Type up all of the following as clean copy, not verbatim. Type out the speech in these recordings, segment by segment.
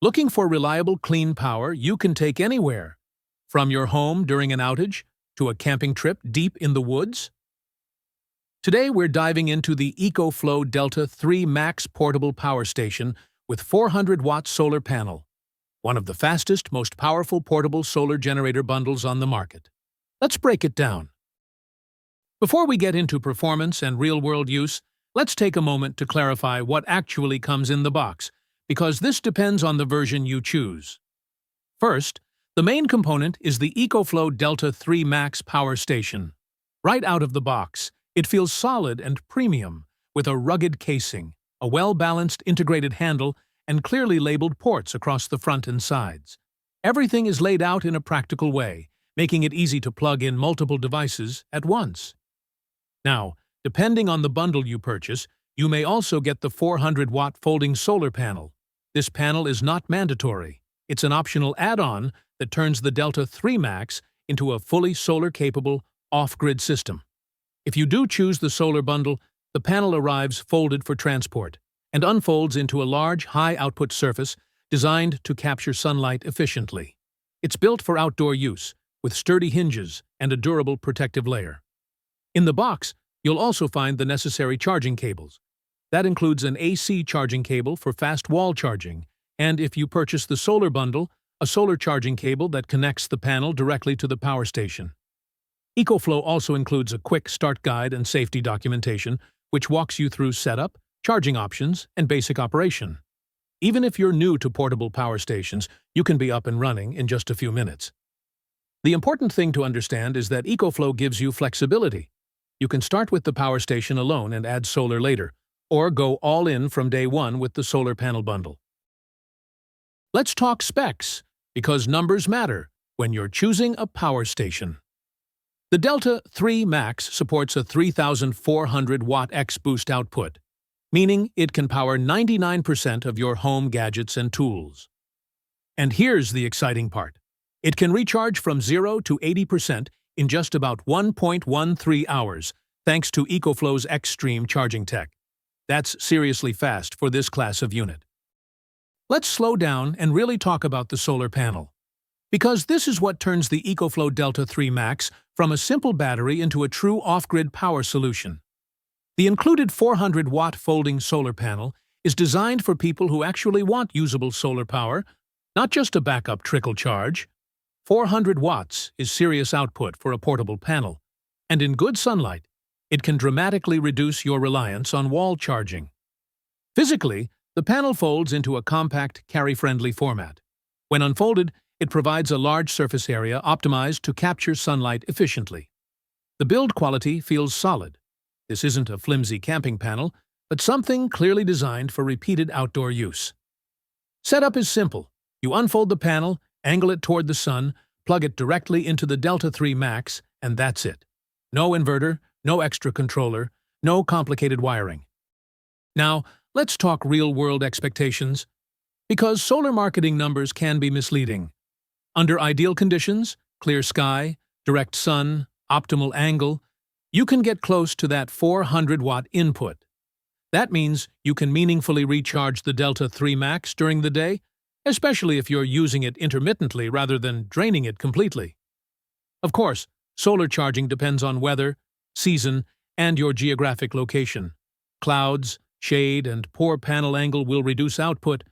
Looking for reliable, clean power you can take anywhere, from your home during an outage to a camping trip deep in the woods? Today we're diving into the EcoFlow DELTA 3 Max portable power station with 400-watt solar panel, one of the fastest, most powerful portable solar generator bundles on the market. Let's break it down. Before we get into performance and real-world use, let's take a moment to clarify what actually comes in the box, because this depends on the version you choose. First, the main component is the EcoFlow DELTA 3 Max power station. Right out of the box, it feels solid and premium, with a rugged casing, a well-balanced integrated handle, and clearly labeled ports across the front and sides. Everything is laid out in a practical way, making it easy to plug in multiple devices at once. Now, depending on the bundle you purchase, you may also get the 400-watt folding solar panel. This panel is not mandatory. It's an optional add-on that turns the DELTA 3 Max into a fully solar-capable, off-grid system. If you do choose the solar bundle, the panel arrives folded for transport and unfolds into a large, high-output surface designed to capture sunlight efficiently. It's built for outdoor use, with sturdy hinges and a durable protective layer. In the box, you'll also find the necessary charging cables. That includes an AC charging cable for fast wall charging, and if you purchase the solar bundle, a solar charging cable that connects the panel directly to the power station. EcoFlow also includes a quick start guide and safety documentation, which walks you through setup, charging options, and basic operation. Even if you're new to portable power stations, you can be up and running in just a few minutes. The important thing to understand is that EcoFlow gives you flexibility. You can start with the power station alone and add solar later, or go all in from day one with the solar panel bundle. Let's talk specs, because numbers matter when you're choosing a power station. The DELTA 3 Max supports a 3,400-watt X-boost output, meaning it can power 99% of your home gadgets and tools. And here's the exciting part. It can recharge from 0 to 80% in just about 1.13 hours, thanks to EcoFlow's Extreme charging tech. That's seriously fast for this class of unit. Let's slow down and really talk about the solar panel, because this is what turns the EcoFlow DELTA 3 Max from a simple battery into a true off-grid power solution. The included 400-watt folding solar panel is designed for people who actually want usable solar power, not just a backup trickle charge. 400 watts is serious output for a portable panel, and in good sunlight, it can dramatically reduce your reliance on wall charging. Physically, the panel folds into a compact, carry-friendly format. When unfolded, it provides a large surface area optimized to capture sunlight efficiently. The build quality feels solid. This isn't a flimsy camping panel, but something clearly designed for repeated outdoor use. Setup is simple. You unfold the panel, angle it toward the sun, plug it directly into the DELTA 3 Max, and that's it. No inverter, no extra controller, no complicated wiring. Now, let's talk real-world expectations, because solar marketing numbers can be misleading. Under ideal conditions, clear sky, direct sun, optimal angle, you can get close to that 400-watt input. That means you can meaningfully recharge the DELTA 3 Max during the day, especially if you're using it intermittently rather than draining it completely. Of course, solar charging depends on weather, season, and your geographic location. Clouds, shade, and poor panel angle will reduce output,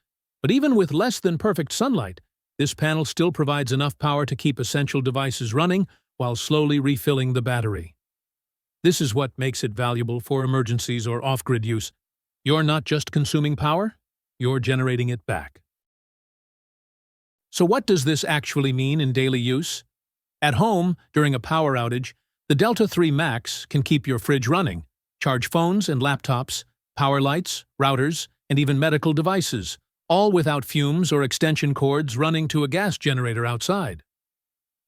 but even with less than perfect sunlight, this panel still provides enough power to keep essential devices running while slowly refilling the battery. This is what makes it valuable for emergencies or off-grid use. You're not just consuming power, you're generating it back. So what does this actually mean in daily use? At home, during a power outage, the DELTA 3 Max can keep your fridge running, charge phones and laptops, power lights, routers, and even medical devices, all without fumes or extension cords running to a gas generator outside.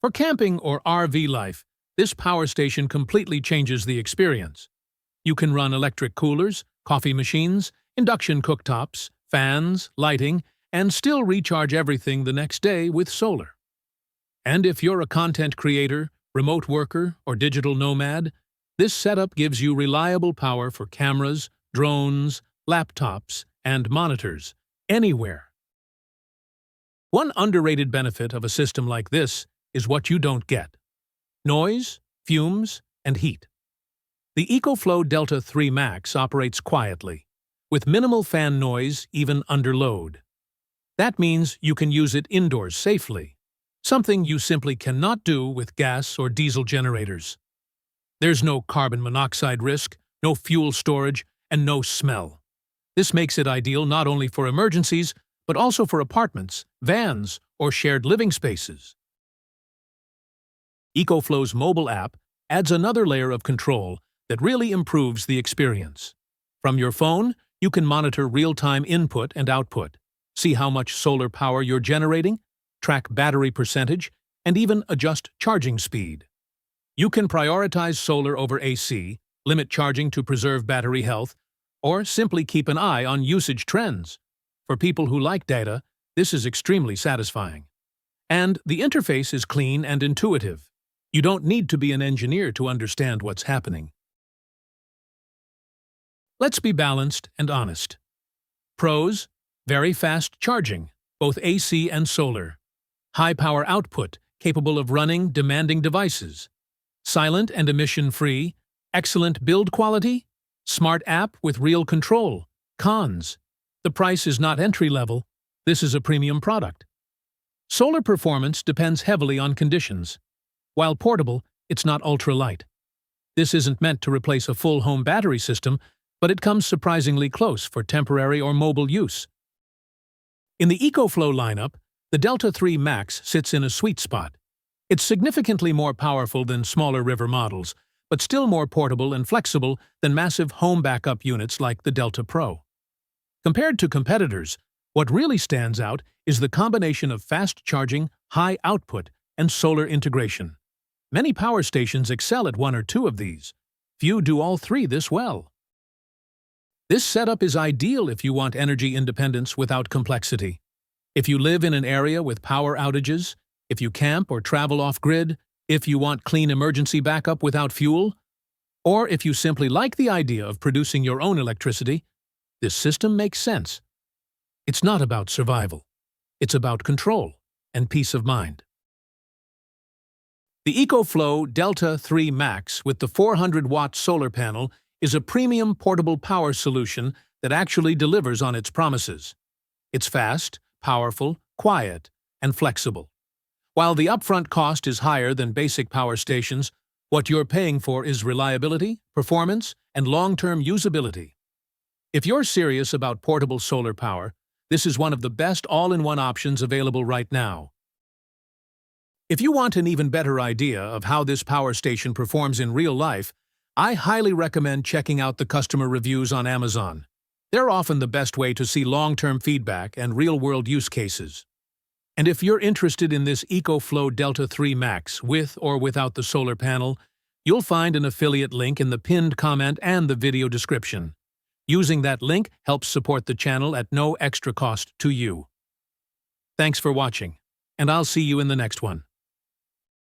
For camping or RV life, this power station completely changes the experience. You can run electric coolers, coffee machines, induction cooktops, fans, lighting, and still recharge everything the next day with solar. And if you're a content creator, remote worker, or digital nomad, this setup gives you reliable power for cameras, drones, laptops, and monitors, anywhere. One underrated benefit of a system like this is what you don't get: noise, fumes, and heat. The EcoFlow Delta 3 Max operates quietly, with minimal fan noise even under load. That means you can use it indoors safely, something you simply cannot do with gas or diesel generators. There's no carbon monoxide risk, no fuel storage, and no smell. This makes it ideal not only for emergencies, but also for apartments, vans, or shared living spaces. EcoFlow's mobile app adds another layer of control that really improves the experience. From your phone, you can monitor real-time input and output, see how much solar power you're generating, track battery percentage, and even adjust charging speed. You can prioritize solar over AC, limit charging to preserve battery health, or simply keep an eye on usage trends. For people who like data, this is extremely satisfying. And the interface is clean and intuitive. You don't need to be an engineer to understand what's happening. Let's be balanced and honest. Pros: very fast charging, both AC and solar. High power output, capable of running demanding devices. Silent and emission-free, excellent build quality. Smart app with real control. Cons: the price is not entry-level. This is a premium product. Solar performance depends heavily on conditions. While portable, it's not ultra-light. This isn't meant to replace a full home battery system, but it comes surprisingly close for temporary or mobile use. In the EcoFlow lineup, the Delta 3 Max sits in a sweet spot. It's significantly more powerful than smaller river models, but still more portable and flexible than massive home backup units like the Delta Pro. Compared to competitors, what really stands out is the combination of fast charging, high output, and solar integration. Many power stations excel at one or two of these. Few do all three this well. This setup is ideal if you want energy independence without complexity. If you live in an area with power outages, if you camp or travel off-grid, if you want clean emergency backup without fuel, or if you simply like the idea of producing your own electricity, this system makes sense. It's not about survival. It's about control and peace of mind. The EcoFlow Delta 3 Max with the 400-watt solar panel is a premium portable power solution that actually delivers on its promises. It's fast, powerful, quiet, and flexible. While the upfront cost is higher than basic power stations, what you're paying for is reliability, performance, and long-term usability. If you're serious about portable solar power, this is one of the best all-in-one options available right now. If you want an even better idea of how this power station performs in real life, I highly recommend checking out the customer reviews on Amazon. They're often the best way to see long-term feedback and real-world use cases. And if you're interested in this EcoFlow Delta 3 Max with or without the solar panel, you'll find an affiliate link in the pinned comment and the video description. Using that link helps support the channel at no extra cost to you. Thanks for watching, and I'll see you in the next one.